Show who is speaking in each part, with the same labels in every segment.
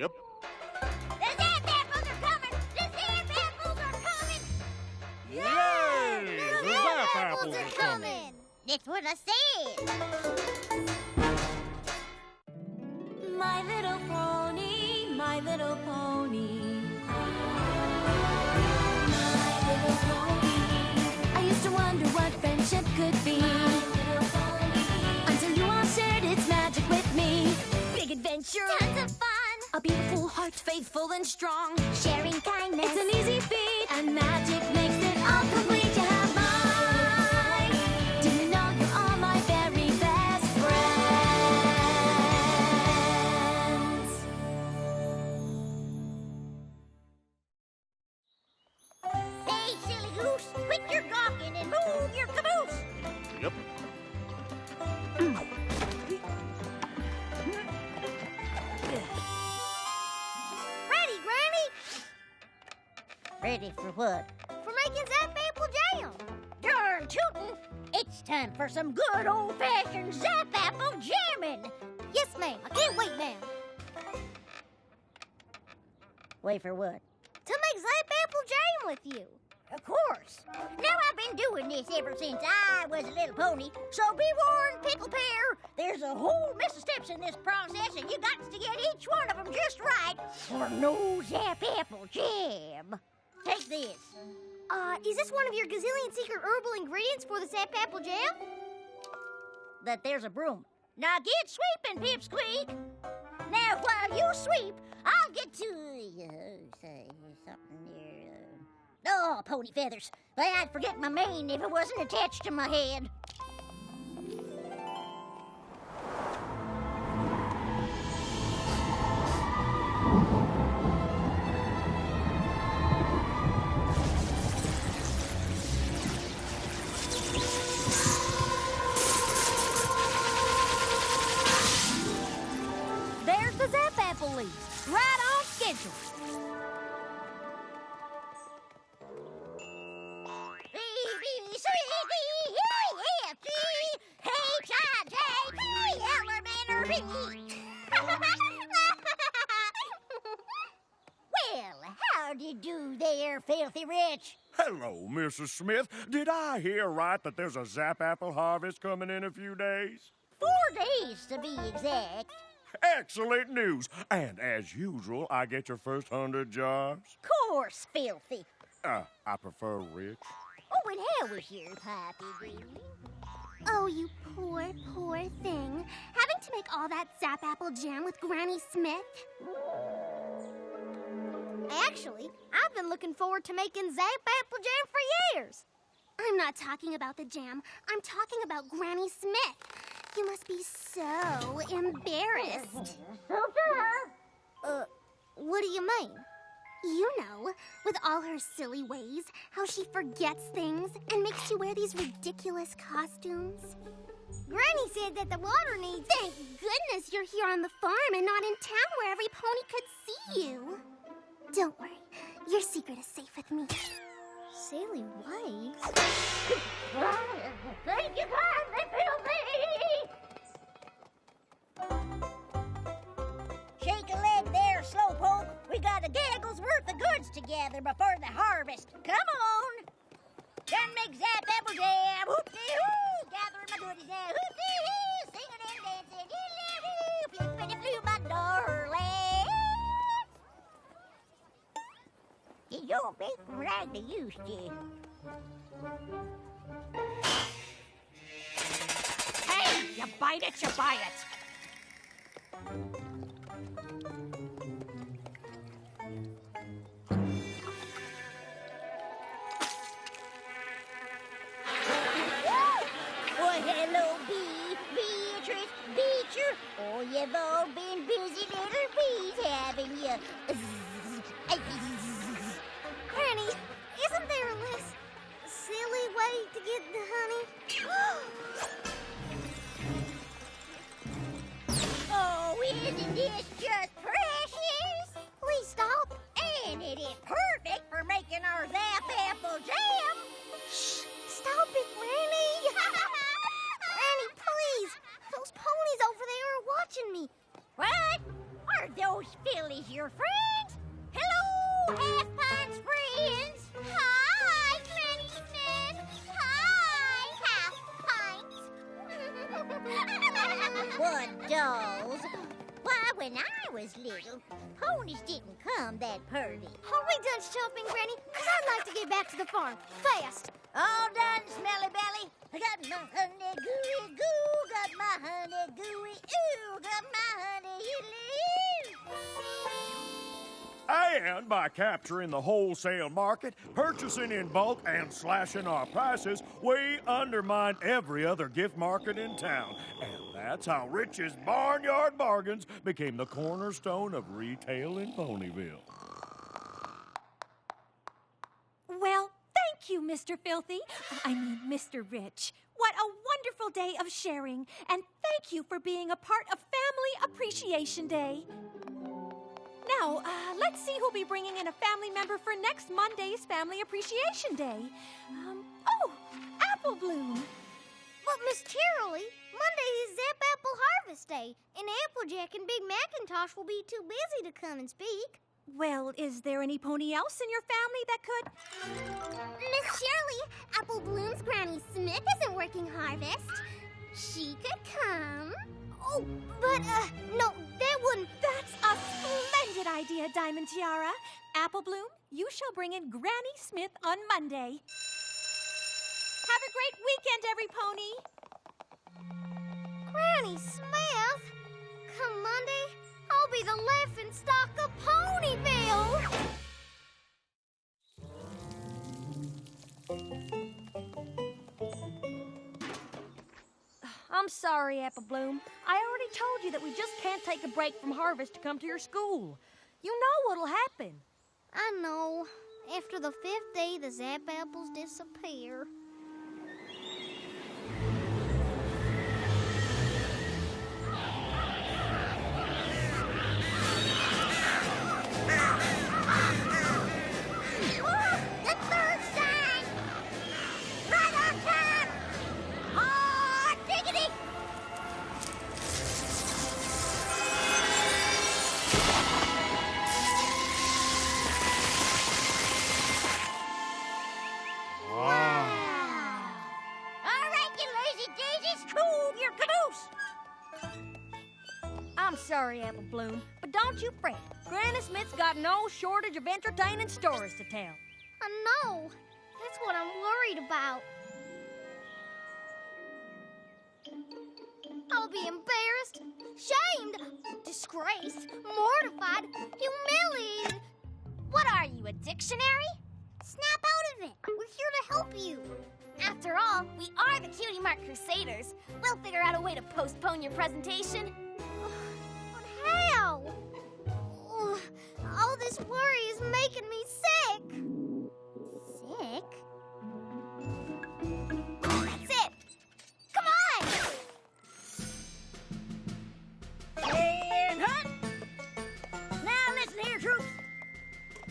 Speaker 1: Yep.
Speaker 2: The Zap Apples are coming! The Zap Apples are coming!
Speaker 1: Yay!
Speaker 2: The Zap Apples are coming! That's what I said!
Speaker 3: My little pony, my little pony. My little pony. I used to wonder what friendship could be. Until you all shared its magic with me. Big adventure,
Speaker 2: Tons of fun!
Speaker 3: a beautiful heart, faithful and strong.
Speaker 2: Sharing kindness!
Speaker 3: It's an easy feat, and magic makes it all complete. You have mine. Do you know you're all my very best friends?
Speaker 2: Hey, silly goose! Quit your gawking and move your caboose!
Speaker 1: Yep.
Speaker 2: Ready, Granny? Ready for what? For making Zap Apple Jam! Darn tootin'! It's time for some good old-fashioned Zap Apple jamming! Yes, ma'am. I can't wait now. Wait for what? To make Zap Apple Jam with you. Of course. Now, I've been doing this ever since I was a little pony, so be warned, Pickle Pear. There's a whole mess of steps in this process, and you got to get each one of them just right for no Zap Apple Jam. Take this. Is this one of your gazillion secret herbal ingredients for the Zap Apple Jam? That there's a broom. Now get sweeping, Pipsqueak. Now, while you sweep, I'll get to say something here. Oh, pony feathers. I'd forget my mane if it wasn't attached to my head.
Speaker 3: There's the Zap Apple leaves, right on schedule.
Speaker 2: Well, how do you do there, filthy rich?
Speaker 1: Hello, Mrs. Smith. Did I hear right that there's a Zap Apple harvest coming in a few days?
Speaker 2: 4 days, to be exact.
Speaker 1: Excellent news. And as usual, I get your first 100 jobs.
Speaker 2: Course, filthy.
Speaker 1: I prefer rich.
Speaker 2: Oh, and how was your poppy, dearie?
Speaker 4: Oh, you poor, poor thing. Having to make all that Zap Apple jam with Granny Smith?
Speaker 2: Actually, I've been looking forward to making Zap Apple jam for years.
Speaker 4: I'm not talking about the jam. I'm talking about Granny Smith. You must be so embarrassed.
Speaker 2: What do you mean?
Speaker 4: You know, with all her silly ways, how she forgets things and makes you wear these ridiculous costumes.
Speaker 2: Granny said that the water needs...
Speaker 4: Thank goodness you're here on the farm and not in town where every pony could see you. Don't worry, your secret is safe with me.
Speaker 2: Silly ways? Thank you kindly, filthy! Shake a leg there, slowpoke. We got a gaggle's worth of goods together before the harvest. Come on! Done make Zap Apple Jam. Hoop-dee-hoo! Gathering my goodies now. Hoop-dee-hoo! Singing and dancing. Hoo-dee-hoo! Flippity-flew, my darling. You don't make them like they used to.
Speaker 3: Hey, you bite it, you buy it.
Speaker 2: Well, hello, Beatrice, Beecher. Oh, you've all been busy little bees, haven't you? Granny, isn't there a less silly way to get the honey? Oh, isn't this just precious? Please stop. And it is perfect for making our Zap Apple Jam. Shh, stop it, Granny. Granny, please. Those ponies over there are watching me. What? Are those filly Billy's your friends. Hello, Half Pint's friends.
Speaker 4: Hi, Granny Smith. Hi, Half Pint.
Speaker 2: What dolls? Why, when I was little, ponies didn't come that purty.
Speaker 4: Are we done shopping, Granny? Because I'd like to get back to the farm. Fast.
Speaker 2: All done, Smelly Belly. I got my honey gooey goo, got my honey gooey ooh, got my honey
Speaker 1: And by capturing the wholesale market, purchasing in bulk, and slashing our prices, we undermined every other gift market in town. And that's how Rich's Barnyard Bargains became the cornerstone of retail in Ponyville.
Speaker 5: Well, thank you, Mr. Filthy. Mr. Rich. What a wonderful day of sharing. And thank you for being a part of Family Appreciation Day. Now, let's see who'll be bringing in a family member for next Monday's Family Appreciation Day. Apple Bloom.
Speaker 4: But, Miss Cheerilee, Monday is Zap Apple Harvest Day, and Applejack and Big Macintosh will be too busy to come and speak.
Speaker 5: Well, is there any pony else in your family that could?
Speaker 4: Miss Cheerilee, Apple Bloom's Granny Smith isn't working harvest. She could come. Oh, but, no, that wouldn't...
Speaker 5: That's a splendid idea, Diamond Tiara. Apple Bloom, you shall bring in Granny Smith on Monday. Have a great weekend, every pony.
Speaker 4: Granny Smith? Come Monday, I'll be the laughing stock of Ponyville.
Speaker 6: I'm sorry, Apple Bloom. I already told you that we just can't take a break from harvest to come to your school. You know what'll happen.
Speaker 4: I know. After the 5th day, the Zap Apples disappear.
Speaker 2: The third sign! Right on time! Hot diggity! All right, you lazy daisies, move your caboose!
Speaker 6: I'm sorry, Apple Bloom, but don't you fret. Granny Smith's got no shortage of entertaining stories to tell.
Speaker 4: I know. That's what I'm worried about. I'll be embarrassed, shamed, disgraced, mortified, humiliated.
Speaker 7: What are you, a dictionary?
Speaker 4: Snap out of it. We're here to help you.
Speaker 7: After all, we are the Cutie Mark Crusaders. We'll figure out a way to postpone your presentation.
Speaker 4: But how? Ugh, all this worry is making me sick.
Speaker 7: Sick? That's it! Come on!
Speaker 2: And hut! Now listen here, troops.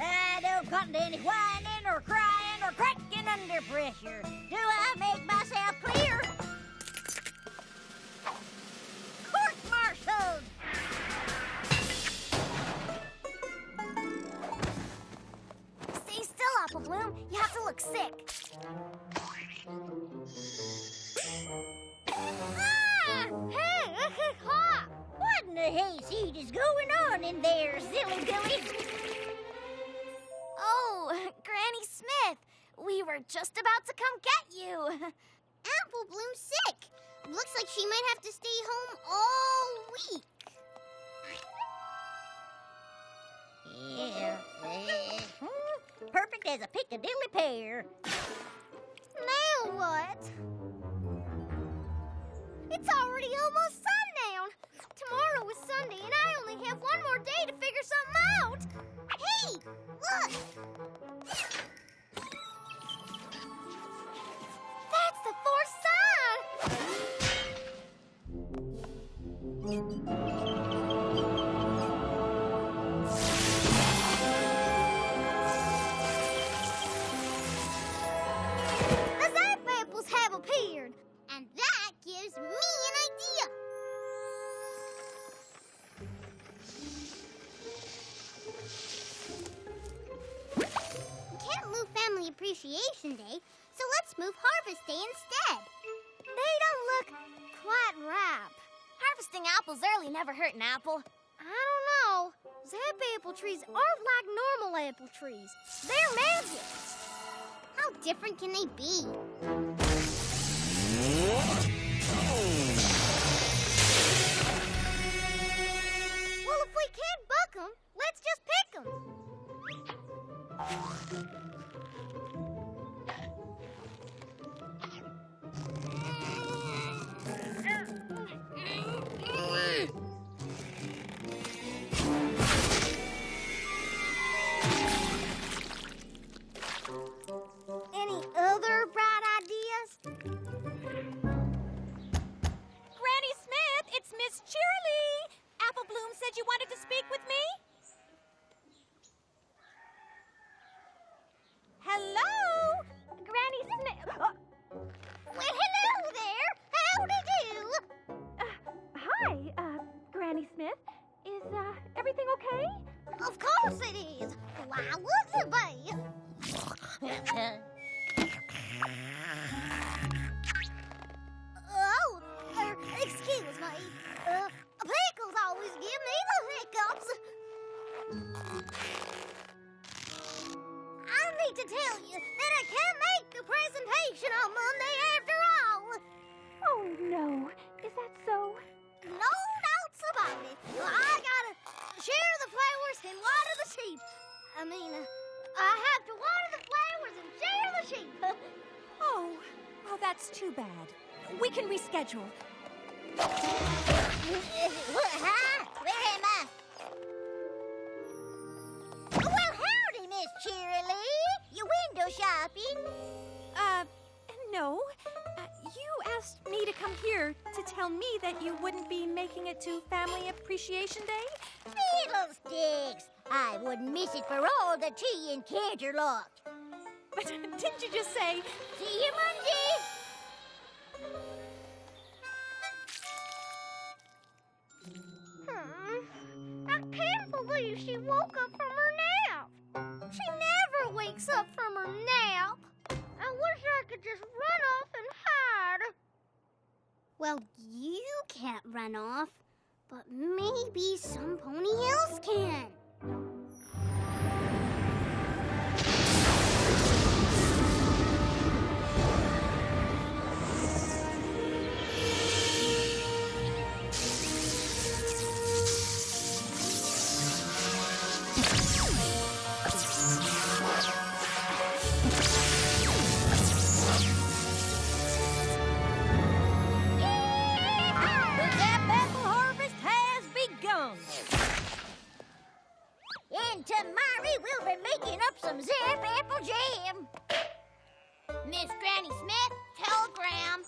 Speaker 2: I don't cotton to any whining or crying or cracking under pressure. Do I make myself clear? Court-martialed!
Speaker 7: Stay still, Apple Bloom. You have to look sick.
Speaker 4: Ah! Hey, ha!
Speaker 2: What in the hayseed is going on in there, silly Billy?
Speaker 7: Oh, Granny Smith. We were just about to come get you.
Speaker 4: Apple Bloom's sick. Looks like she might have to stay home all week.
Speaker 2: Yeah. Perfect as a Piccadilly pear.
Speaker 4: Now what? It's already almost sundown. Tomorrow is Sunday, and I only have one more day to figure something out. Hey, look! That's the fourth sign! The Zap Apples have appeared, and that gives me an idea. Appreciation Day, so let's move Harvest Day instead.
Speaker 2: They don't look quite ripe.
Speaker 7: Harvesting apples early never hurt an apple.
Speaker 2: I don't know. Zap apple trees aren't like normal apple trees. They're magic.
Speaker 4: How different can they be?
Speaker 2: Well, if we can't buck them, let's just pick them. Any other bright ideas?
Speaker 5: Granny Smith, it's Miss Cheerilee. Apple Bloom said you wanted to speak with me. Hello? Granny Smith.
Speaker 2: Well, hello there. Howdy do.
Speaker 5: Hi, Granny Smith. Is, everything okay?
Speaker 2: Of course it is. Why wouldn't it be? Oh, excuse me. Pickles always give me the hiccups. I need to tell you that I can't make a presentation on Monday after all.
Speaker 5: Oh, no. Is that so?
Speaker 2: No doubts about it. I gotta share the flowers and water the sheep. I mean, I have to water the flowers and share the sheep.
Speaker 5: Oh, well, that's too bad. We can reschedule.
Speaker 2: Hi, where am I? Well, howdy, Miss Cheerilee. You window shopping?
Speaker 5: No. You asked me to come here to tell me that you wouldn't be making it to Family Appreciation Day.
Speaker 2: Fiddlesticks. I wouldn't miss it for all the tea and Canterlot.
Speaker 5: But didn't you just say,
Speaker 2: See you Monday. I can't believe she woke up from her nap. She never wakes up from her nap. I wish I could just run off and hide.
Speaker 4: Well, you can't run off, but maybe some pony else can.
Speaker 2: And tomorrow we'll be making up some Zap apple jam.
Speaker 7: Miss Granny Smith, telegram.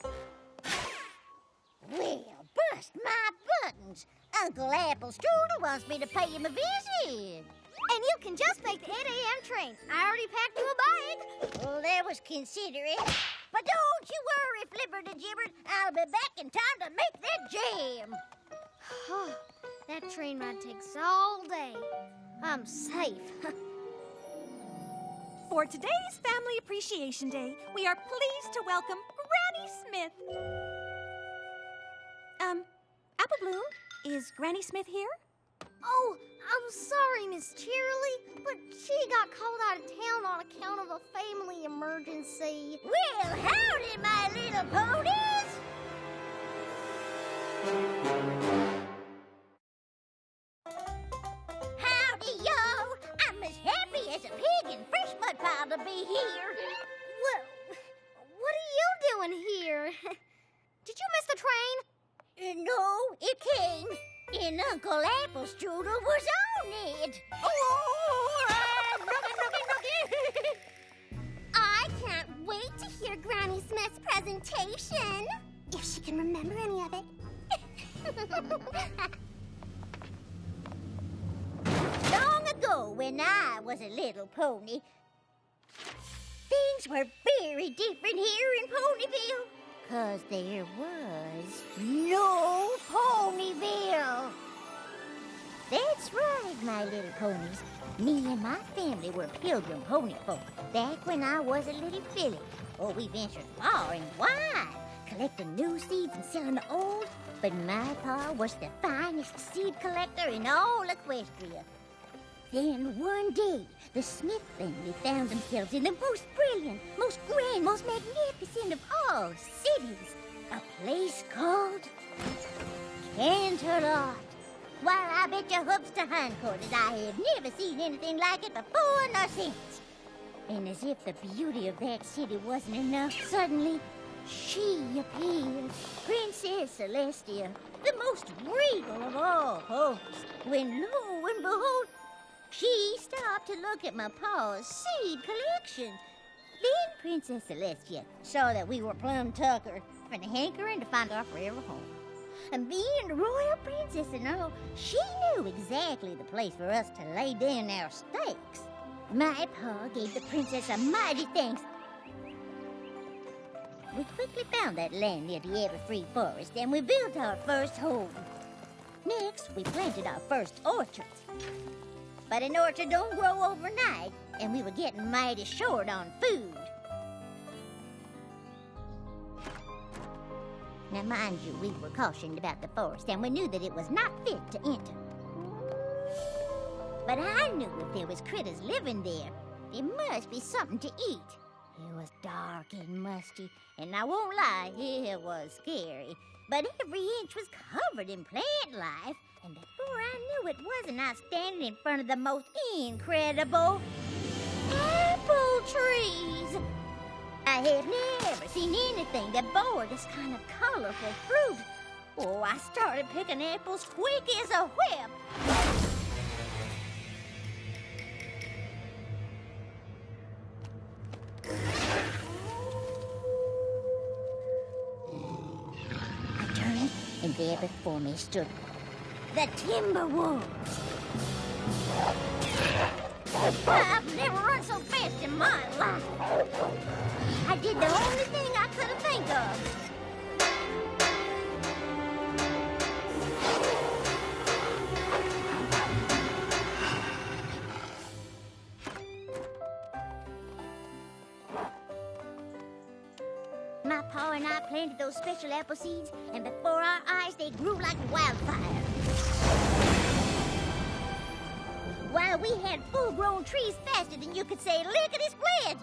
Speaker 2: Well, bust my buttons. Uncle Apple Strudel wants me to pay him a visit. And you can just make the 8 a.m. train. I already packed you a bag. Well, that was considerate. But don't you worry, Flipper-de-Gibber. I'll be back in time to make that jam. That train ride takes all day. I'm safe.
Speaker 5: for today's Family Appreciation Day, we are pleased to welcome Granny Smith. Apple Bloom, is Granny Smith here?
Speaker 2: Oh, I'm sorry, Miss Cheerilee, but she got called out of town on account of a family emergency. Well, howdy, my little ponies! Howdy, y'all! I'm as happy as a pig in fresh mud pile to be here. What are you doing here? Did you miss the train? No, it came. And Uncle Apple Strudel was on it.
Speaker 4: I can't wait to hear Granny Smith's presentation, if she can remember any of it.
Speaker 2: Long ago, when I was a little pony, things were very different here in Ponyville. 'Cause there was no Ponyville. That's right. alive, my little ponies. Me and my family were pilgrim pony folk back when I was a little filly. Oh, we ventured far and wide, collecting new seeds and selling the old. But my pa was the finest seed collector in all Equestria. Then one day, the Smith family found themselves in the most brilliant, most grand, most magnificent of all cities. A place called Canterlot. Why, I bet your hooves to hindquarters I have never seen anything like it before nor since. And as if the beauty of that city wasn't enough, suddenly she appeared, Princess Celestia, the most regal of all popes, when lo and behold, she stopped to look at my pa's seed collection. Then Princess Celestia saw that we were plumb tuckered and hankering to find our forever home. And being the royal princess and all, she knew exactly the place for us to lay down our stakes. My pa gave the princess a mighty thanks. We quickly found that land near the Everfree Forest, and we built our first home. Next, we planted our first orchards. But an orchard don't grow overnight, and we were getting mighty short on food. Now, mind you, we were cautioned about the forest, and we knew that it was not fit to enter. But I knew if there was critters living there must be something to eat. It was dark and musty, and I won't lie, it was scary. But every inch was covered in plant life, and before I knew it, wasn't I standing in front of the most incredible apple trees? I have never seen anything that bore this kind of colorful fruit. Oh, I started picking apples quick as a whip. I turned, and there before me stood the timber wolves. I've never run so fast in my life. I did the only thing I could think of. My pa and I planted those special apple seeds, and before our eyes they grew like wildfire. Why, we had full-grown trees faster than you could say lickety-split.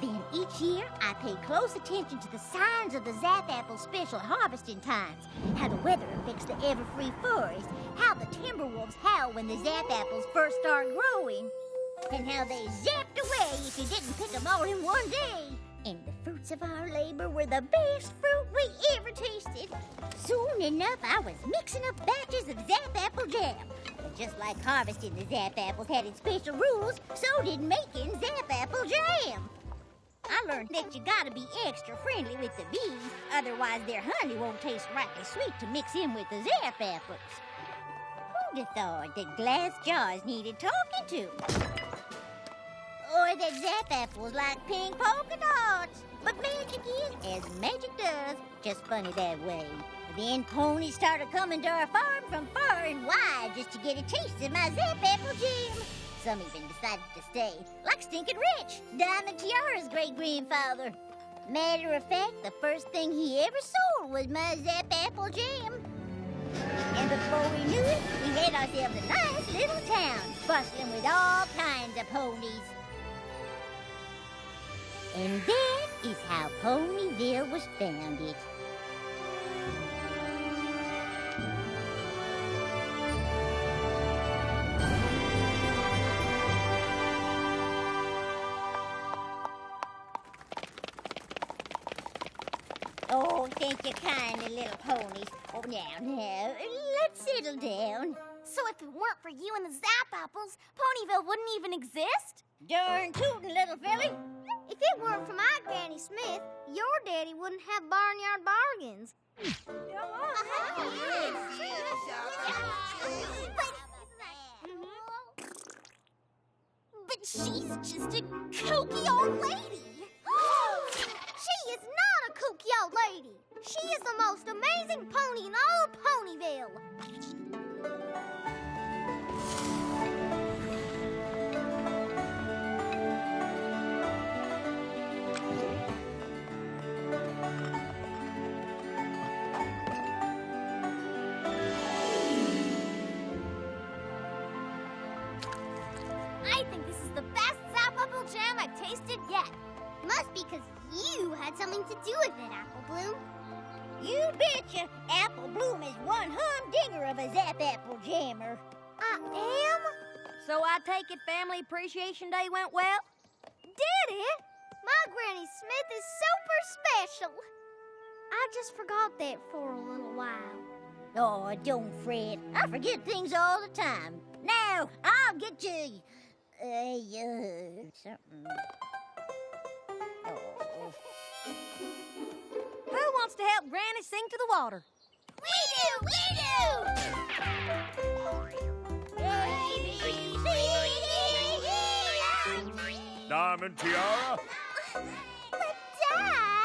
Speaker 2: Then each year, I paid close attention to the signs of the Zap Apple special harvesting times, how the weather affects the Everfree Forest, how the Timberwolves howl when the Zap Apples first start growing, and how they zapped away if you didn't pick them all in one day. And the fruits of our labor were the best fruit we ever tasted. Soon enough, I was mixing up batches of Zap Apple jam. But just like harvesting the Zap Apples had its special rules, so did making Zap Apple jam. I learned that you gotta be extra friendly with the bees, otherwise their honey won't taste rightly sweet to mix in with the Zap Apples. Who'd have thought that glass jars needed talking to? Or that Zap Apples like pink polka dots. But magic is as magic does, just funny that way. Then ponies started coming to our farm from far and wide just to get a taste of my Zap Apple jam. Some even decided to stay, like Stinkin' Rich, Diamond Tiara's great-grandfather. Matter of fact, the first thing he ever sold was my Zap Apple jam. And before we knew it, we had ourselves a nice little town, bustling with all kinds of ponies. And that is how Ponyville was founded. Oh, thank you kindly, little ponies. Oh, now, let's settle down.
Speaker 7: So if it weren't for you and the Zap Apples, Ponyville wouldn't even exist?
Speaker 2: Darn tootin', little filly.
Speaker 4: If it weren't for my Granny Smith, your daddy wouldn't have barnyard bargains.
Speaker 7: But she's just a kooky old lady.
Speaker 4: She is not a kooky old lady. She is the most amazing pony in all Ponyville. something to do with it, Apple Bloom.
Speaker 2: You betcha. Apple Bloom is one humdinger of a Zap Apple Jammer.
Speaker 4: I am?
Speaker 6: So I take it Family Appreciation Day went well?
Speaker 4: Did it? My Granny Smith is super special. I just forgot that for a little while.
Speaker 2: Oh, don't fret. I forget things all the time. Now, I'll get you... something... Oh.
Speaker 6: Who wants to help Granny sing to the water?
Speaker 4: We do!
Speaker 1: Diamond Tiara?
Speaker 4: But, Dad...